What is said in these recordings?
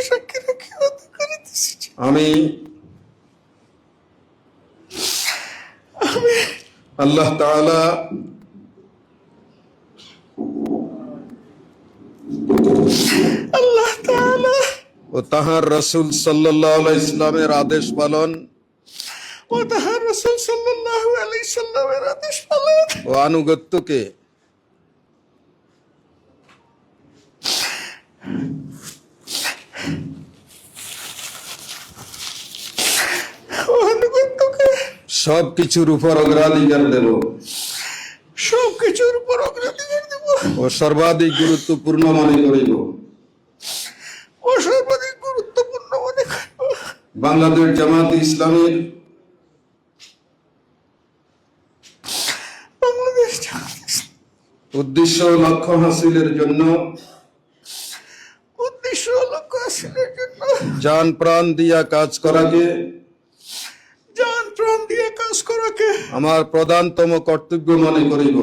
সাক্ষী রাখি ওয়াদা করিতেছি যে আমি আল্লাহ তাআলা আল্লাহ তাআলা ও তাহার রাসূল সাল্লাল্লাহু আলাইহি ইসলামের আদেশ পালন ও তাহার রাসূল সাল্লাল্লাহু আলাইহি সাল্লামের আদেশ পালন ও আনুগত্যকে ও আনুগত্যকে সবকিছুর উপর অগ্রাধিকার দেব সবকিছুর উপর অগ্রাধিকার দেব ও সর্বাধিক গুরুত্বপূর্ণ মনে করিব ও সর্বাধিক গুরুত্বপূর্ণ মনে করব বাংলাদেশ জামাত ইসলামীর বাংলাদেশ জামাত ইসলামী উদ্দেশ্য ও লক্ষ্য হাসিলের জন্য উদ্দেশ্য ও লক্ষ্য হাসিলের জন্য জান প্রাণ দিয়া কাজ করাকে জান প্রাণ দিয়ে কাজ করাকে আমার প্রধানতম কর্তব্য মনে করিব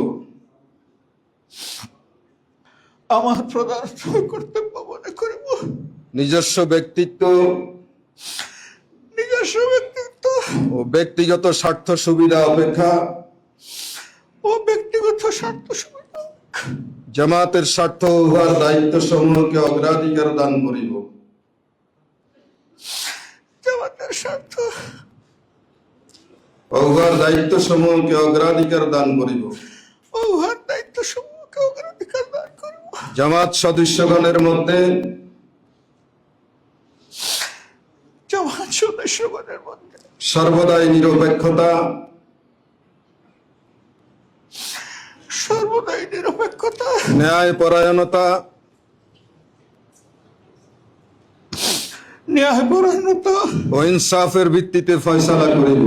আমার প্রধান কর্তব্য মনে করিব নিজস্ব ব্যক্তিত্ব নিজস্ব ব্যক্তিত্ব ও ব্যক্তিগত স্বার্থ সুবিধা অপেক্ষা ও ব্যক্তিগত স্বার্থ সুবিধা জামাতের স্বার্থ উহার দায়িত্ব সমূহকে অগ্রাধিকার দান করিব জামাতের স্বার্থ ও উহার দায়িত্ব সমূহকে অগ্রাধিকার দান করিব ও উহার দায়িত্ব সমূহকে অগ্রাধিকার দান করিব জামাত সদস্যগণের মধ্যে জামাত সদস্যগণের মধ্যে সর্বদাই নিরপেক্ষতা সর্বদাই নিরপেক্ষতা ন্যায় পরায়ণতা ন্যায়পরায়ণতা ও ইনসাফের ভিত্তিতে ফয়সালা করিব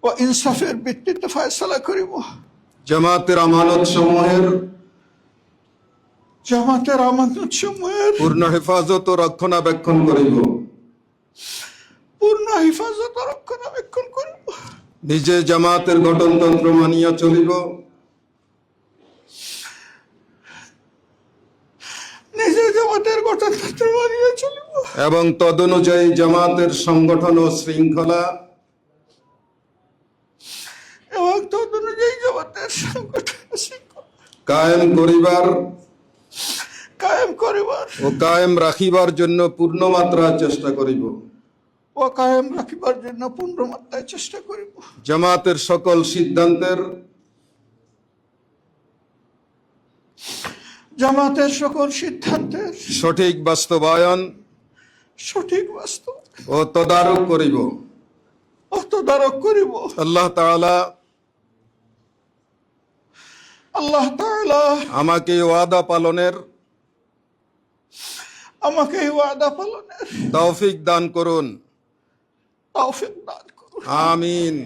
ও ইনসাফের ভিত্তিতে ফয়সালা করিব জামাতের আমানত সমূহের জামাতের আমানত সমূহের পূর্ণ হেফাজত ও রক্ষণাবেক্ষণ করিব পূর্ণ হেফাজত ও রক্ষণাবেক্ষণ করিব নিজে জামাতের গঠনতন্ত্র মানিয়া চলিব নিজে জামাতের গঠনতন্ত্র মানিয়ে চলিব এবং তদনুযায়ী জামাতের সংগঠন ও শৃঙ্খলা এবং তদনুযায়ী জামাতের সংগঠন শৃঙ্খলা কায়েম করিবার কায়েম করিবার ও কায়েম রাখিবার জন্য পূর্ণমাত্রা চেষ্টা করিব ও কায়েম রাখিবার জন্য পূর্ণমাত্রায় চেষ্টা করিব জামাতের সকল সিদ্ধান্তের জামাতের সকল সিদ্ধান্তের সঠিক বাস্তবায়ন সঠিক বাস্তব ও তদারক করিব ও তদারক করিব আল্লাহ তাআলা আল্লাহ তাআলা আমাকে ওয়াদা পালনের আমাকে এই ওয়াদা পালনের তৌফিক দান করুন তৌফিক দান করুন আমিন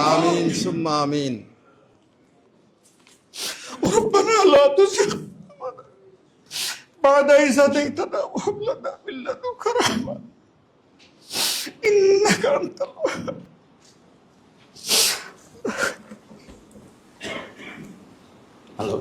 আমিন সুম্মা আমিন ربنا لا تزغ قلوبنا بعد إذ هديتنا وهب لنا من لدنك رحمة إنك أنت الوهاب Hello.